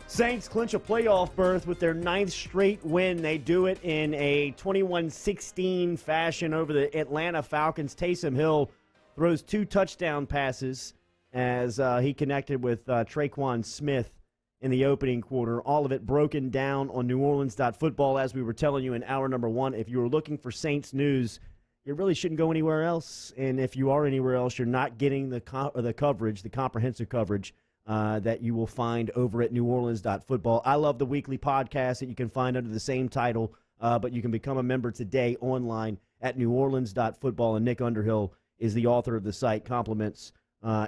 Saints clinch a playoff berth with their ninth straight win. They do it in a 21-16 fashion over the Atlanta Falcons. Taysom Hill throws 2 touchdown passes as he connected with Traquan Smith in the opening quarter. All of it broken down on NewOrleans.football, as we were telling you in hour number 1. If you were looking for Saints news, you really shouldn't go anywhere else. And if you are anywhere else, you're not getting the coverage, the comprehensive coverage that you will find over at NewOrleans.football. I love the weekly podcast that you can find under the same title, but you can become a member today online at NewOrleans.football. And Nick Underhill is the author of the site. Compliments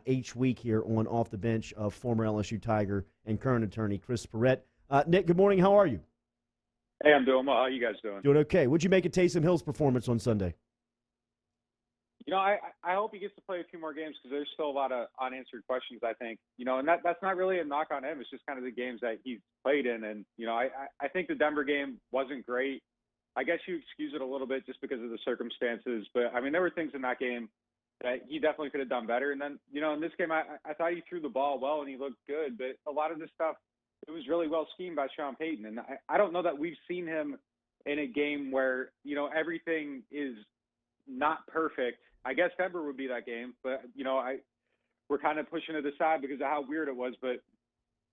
each week here on Off the Bench of former LSU Tiger and current attorney Chris Perrette. Nick, good morning. How are you? Hey, I'm doing well. How are you guys doing? Doing okay. What'd you make of Taysom Hill's performance on Sunday? You know, I hope he gets to play a few more games because there's still a lot of unanswered questions, I think. You know, and that's not really a knock on him. It's just kind of the games that he's played in. And, you know, I think the Denver game wasn't great. I guess you excuse it a little bit just because of the circumstances. But, I mean, there were things in that game that he definitely could have done better. And then, you know, in this game, I thought he threw the ball well and he looked good. But a lot of this stuff, it was really well schemed by Sean Payton. And I don't know that we've seen him in a game where, you know, everything is not perfect. I guess Denver would be that game, but, you know, we're kind of pushing it aside because of how weird it was. But,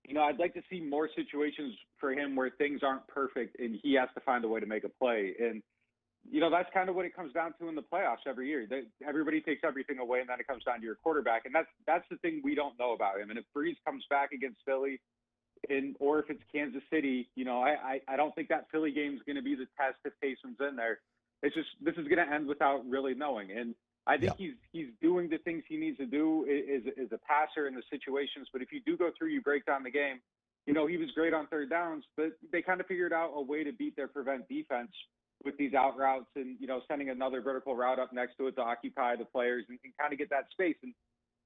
you know, I'd like to see more situations for him where things aren't perfect and he has to find a way to make a play. And, you know, that's kind of what it comes down to in the playoffs every year. Everybody takes everything away, and then it comes down to your quarterback. And that's the thing we don't know about him. And if Breeze comes back against Philly, or if it's Kansas City, you know, I don't think that Philly game is going to be the test if Taysom's in there. It's just this is going to end without really knowing. And I think he's doing the things he needs to do as a passer in the situations. But if you do go through, you break down the game, you know, he was great on third downs, but they kind of figured out a way to beat their prevent defense with these out routes and, you know, sending another vertical route up next to it to occupy the players and kind of get that space. And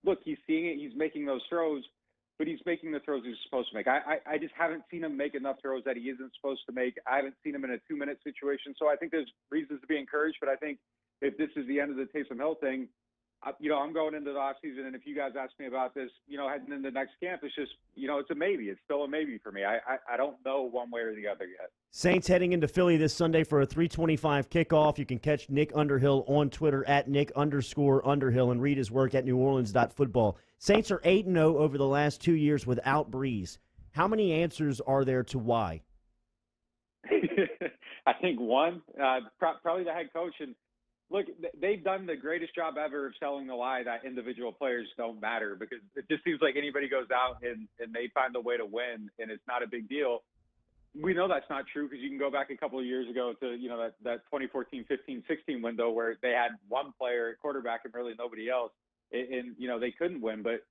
look, he's seeing it. He's making those throws, but he's making the throws he's supposed to make. I just haven't seen him make enough throws that he isn't supposed to make. I haven't seen him in a 2-minute situation. So I think there's reasons to be encouraged, but I think if this is the end of the Taysom Hill thing, you know, I'm going into the offseason, and if you guys ask me about this, you know, heading into the next camp, it's just, you know, it's a maybe. It's still a maybe for me. I don't know one way or the other yet. Saints heading into Philly this Sunday for a 3:25 kickoff. You can catch Nick Underhill on Twitter at Nick_Underhill and read his work at NewOrleans.football. Saints are 8-0 over the last 2 years without Breeze. How many answers are there to why? I think one, probably the head coach. And look, they've done the greatest job ever of selling the lie that individual players don't matter, because it just seems like anybody goes out and they find a way to win and it's not a big deal. We know that's not true because you can go back a couple of years ago to, you know, that 2014, 15, 16 window where they had one player at quarterback and really nobody else. And you know, they couldn't win. But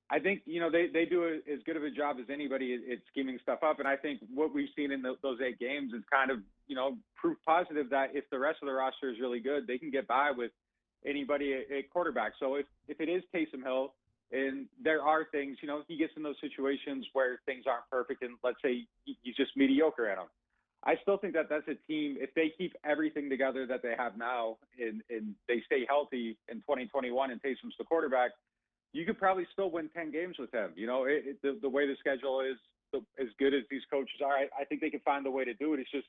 I think, you know, they do as good of a job as anybody at scheming stuff up. And I think what we've seen in those 8 games is kind of, you know, proof positive that if the rest of the roster is really good, they can get by with anybody at quarterback. So if it is Taysom Hill and there are things, you know, he gets in those situations where things aren't perfect and let's say he's just mediocre at them. I still think that that's a team, if they keep everything together that they have now and they stay healthy in 2021 and Taysom's the quarterback, you could probably still win 10 games with him. You know, the way the schedule is, as good as these coaches are, I think they can find a way to do it. It's just,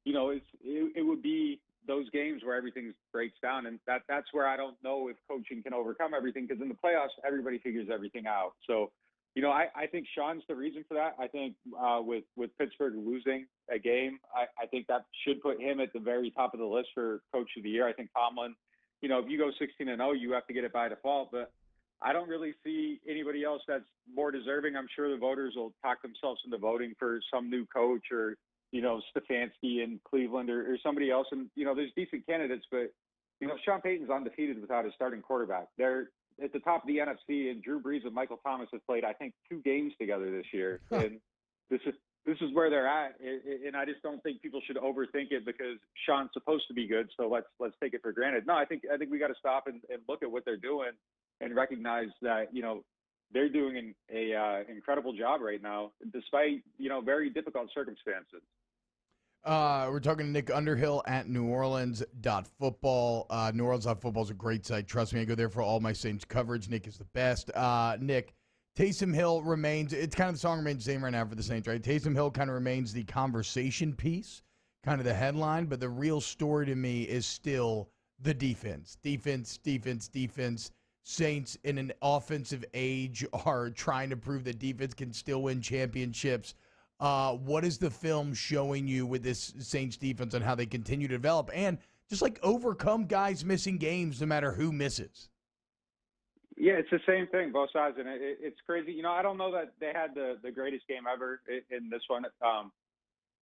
you know, it would be those games where everything breaks down, and that's where I don't know if coaching can overcome everything, because in the playoffs, everybody figures everything out. So, you know, I think Sean's the reason for that. I think with Pittsburgh losing a game, I think that should put him at the very top of the list for Coach of the Year. I think Tomlin, you know, if you go 16-0, you have to get it by default, but I don't really see anybody else that's more deserving. I'm sure the voters will talk themselves into voting for some new coach or, you know, Stefanski in Cleveland or somebody else. And, you know, there's decent candidates, but, you know, Sean Payton's undefeated without his starting quarterback. They're at the top of the NFC, and Drew Brees and Michael Thomas have played, I think, 2 games together this year. And this is where they're at. And I just don't think people should overthink it because Sean's supposed to be good. So let's take it for granted. No, I think we got to stop and look at what they're doing and recognize that, you know, they're doing an incredible job right now, despite, you know, very difficult circumstances. We're talking to Nick Underhill at NewOrleans.football. NewOrleans.football is a great site. Trust me, I go there for all my Saints coverage. Nick is the best. Nick, Taysom Hill remains, it's kind of the song remains the same right now for the Saints, right? Taysom Hill kind of remains the conversation piece, kind of the headline, but the real story to me is still the defense. Defense, defense, defense. Saints in an offensive age are trying to prove that defense can still win championships. What is the film showing you with this Saints defense on how they continue to develop and just like overcome guys missing games no matter who misses? Yeah, it's the same thing, both sides, and it's crazy. I don't know that they had the greatest game ever in this one.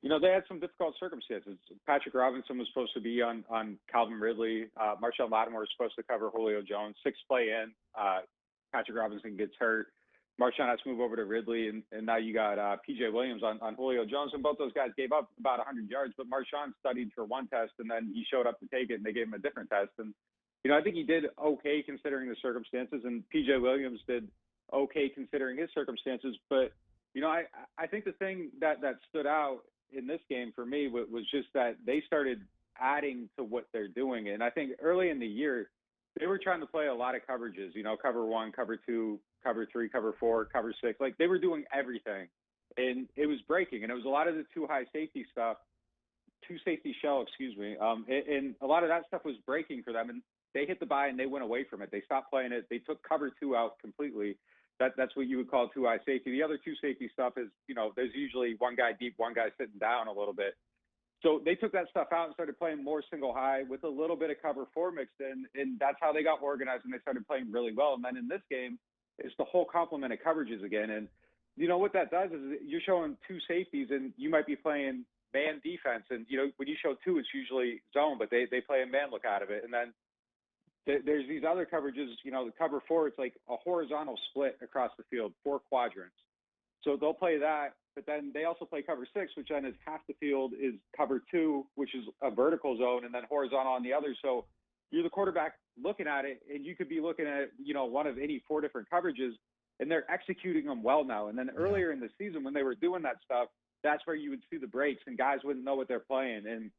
They had some difficult circumstances. Patrick Robinson was supposed to be on Calvin Ridley. Marshall Lattimore was supposed to cover Julio Jones. 6 play in, Patrick Robinson gets hurt. Marshawn has to move over to Ridley, and now you got P.J. Williams on Julio Jones, and both those guys gave up about 100 yards, but Marshawn studied for one test, and then he showed up to take it, and they gave him a different test. And, I think he did okay considering the circumstances, and P.J. Williams did okay considering his circumstances. But, I think the thing that stood out in this game for me was just that they started adding to what they're doing. And I think early in the year, they were trying to play a lot of coverages, cover 1, cover 2, cover 3, cover 4, cover 6. Like, they were doing everything. And it was breaking. And it was a lot of the two safety shell, and a lot of that stuff was breaking for them. And they hit the bye and they went away from it. They stopped playing it. They took cover 2 out completely. That's what you would call 2 safety. The other 2 safety stuff is, there's usually one guy deep, one guy sitting down a little bit. So they took that stuff out and started playing more single high with a little bit of cover 4 mixed in, and that's how they got organized and they started playing really well. And then in this game, it's the whole complement of coverages again. And what that does is you're showing 2 safeties and you might be playing man defense. And, when you show 2, it's usually zone, but they play a man look out of it. And then there's these other coverages, the cover 4, it's like a horizontal split across the field, 4 quadrants. So they'll play that, but then they also play cover 6, which then is half the field is cover 2, which is a vertical zone, and then horizontal on the other. So you're the quarterback looking at it, and you could be looking at, one of any 4 different coverages, and they're executing them well now. And then earlier in the season when they were doing that stuff, that's where you would see the breaks, and guys wouldn't know what they're playing. And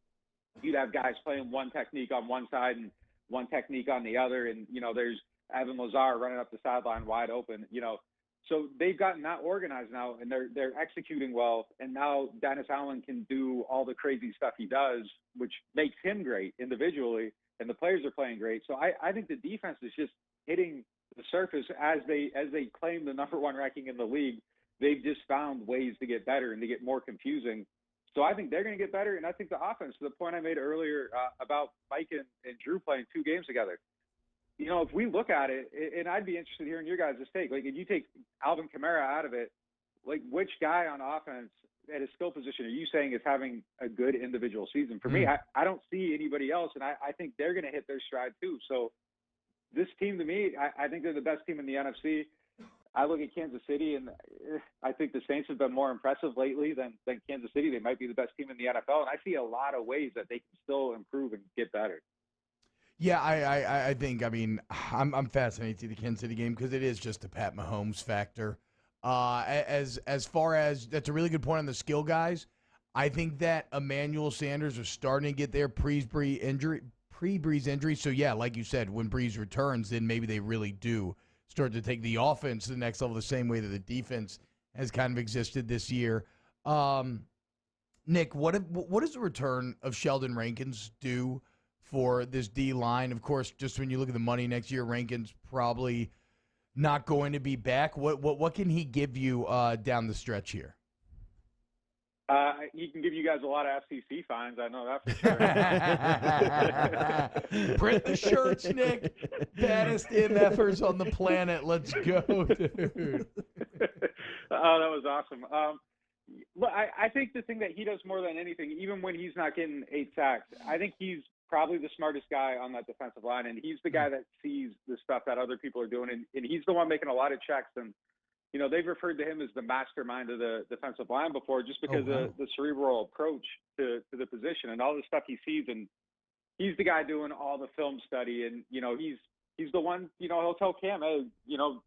you'd have guys playing one technique on one side and one technique on the other, and there's Evan Lazar running up the sideline wide open. So they've gotten that organized now, and they're executing well. And now Dennis Allen can do all the crazy stuff he does, which makes him great individually, and the players are playing great. So I think the defense is just hitting the surface as they claim the number 1 ranking in the league. They've just found ways to get better and to get more confusing. So I think they're going to get better, and I think the offense, to the point I made earlier about Mike and Drew playing 2 games together, if we look at it, and I'd be interested in hearing your guys' take, like if you take Alvin Kamara out of it, like which guy on offense at his skill position are you saying is having a good individual season? For me, I don't see anybody else, and I think they're going to hit their stride too. So this team, to me, I think they're the best team in the NFC. I look at Kansas City, and I think the Saints have been more impressive lately than Kansas City. They might be the best team in the NFL, and I see a lot of ways that they can still improve and get better. Yeah, I think, I'm fascinated to see the Kansas City game because it is just a Pat Mahomes factor. As far as, that's a really good point on the skill guys. I think that Emmanuel Sanders is starting to get their pre-Breeze injury. So, yeah, like you said, when Breeze returns, then maybe they really do start to take the offense to the next level the same way that the defense has kind of existed this year. Nick, what does the return of Sheldon Rankins do for this D-line? Of course, just when you look at the money next year, Rankins probably not going to be back. What can he give you down the stretch here? He can give you guys a lot of FCC fines. I know that for sure. Print the shirts, Nick. Baddest MFers on the planet. Let's go, dude. Oh, that was awesome. I think the thing that he does more than anything, even when he's not getting 8 sacks, I think he's probably the smartest guy on that defensive line, and he's the guy that sees the stuff that other people are doing, and he's the one making a lot of checks. And they've referred to him as the mastermind of the defensive line before, just because of the cerebral approach to the position and all the stuff he sees. And he's the guy doing all the film study. And, he's the one, he'll tell Cam, hey,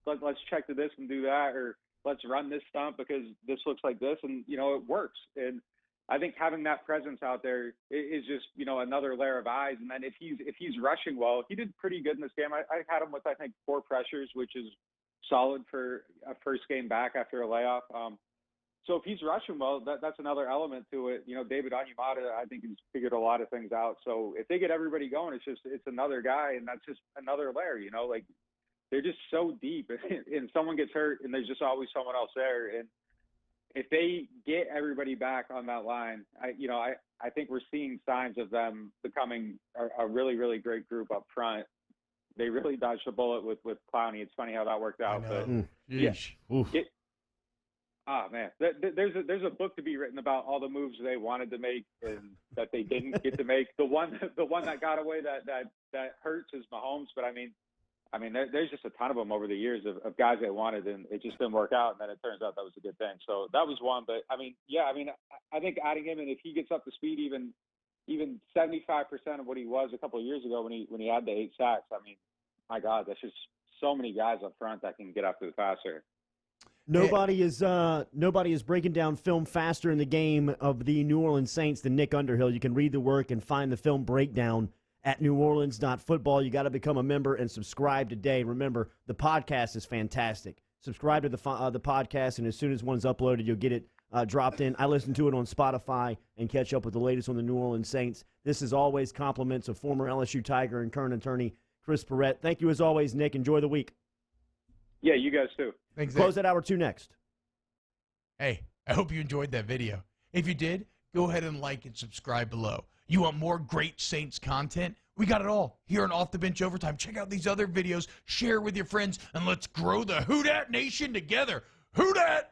let's check to this and do that, or let's run this stunt because this looks like this. And, it works. And I think having that presence out there is just, another layer of eyes. And then if he's rushing well, he did pretty good in this game. I had him with, I think, 4 pressures, which is solid for a first game back after a layoff. So if he's rushing well, that's another element to it. You know, David Onyemata, I think he's figured a lot of things out. So if they get everybody going, it's another guy, and that's just another layer. You know, like they're just so deep, and someone gets hurt, and there's just always someone else there. And if they get everybody back on that line, I think we're seeing signs of them becoming a really, really great group up front. They really dodged a bullet with Clowney. It's funny how that worked out. But yeah. Man, there's a book to be written about all the moves they wanted to make and that they didn't get to make. The one that got away that hurts is Mahomes. But I mean, there's just a ton of them over the years of guys they wanted, and it just didn't work out. And then it turns out that was a good thing. So that was one. But I think adding him, and if he gets up to speed, even 75% of what he was a couple of years ago when he had the 8 sacks. I mean, my God, that's just so many guys up front that can get after the passer. Nobody is breaking down film faster in the game of the New Orleans Saints than Nick Underhill. You can read the work and find the film breakdown at neworleans.football. You got to become a member and subscribe today. Remember, the podcast is fantastic. Subscribe to the podcast, and as soon as one's uploaded, you'll get it dropped in. I listen to it on Spotify and catch up with the latest on the New Orleans Saints. This is always compliments of former LSU Tiger and current attorney Chris Perrette. Thank you as always, Nick. Enjoy the week. Yeah, you guys too. Thanks, Close at hour 2 next. Hey, I hope you enjoyed that video. If you did, go ahead and like and subscribe below. You want more great Saints content? We got it all here on Off the Bench Overtime. Check out these other videos, share with your friends, and let's grow the Who Dat Nation together. Who Dat?